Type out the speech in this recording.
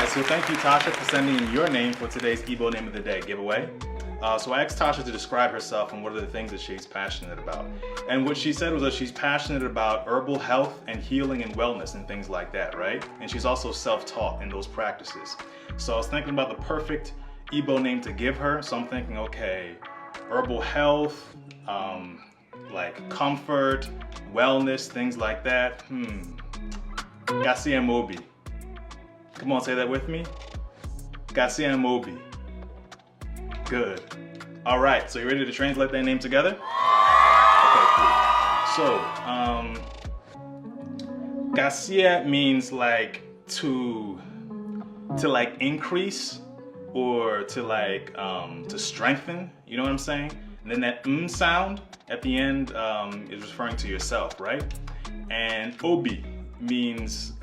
right, so thank you, Tasha, for sending in your name for today's Igbo Name of the Day giveaway. So I asked Tasha to describe herself and what are the things that she's passionate about. And what she said was that she's passionate about herbal health and healing and wellness and things like that, right? And she's also self-taught in those practices. So I was thinking about the perfect Igbo name to give her. So I'm thinking, okay, herbal health, like comfort, wellness, things like that. Mobi. Come on, say that with me. Mobi. Good. All right, so you ready to translate that name together? Okay, cool. So, Garcia means like to like increase or to like to strengthen. You know what I'm saying? And then that sound at the end is referring to yourself, right? And Obi means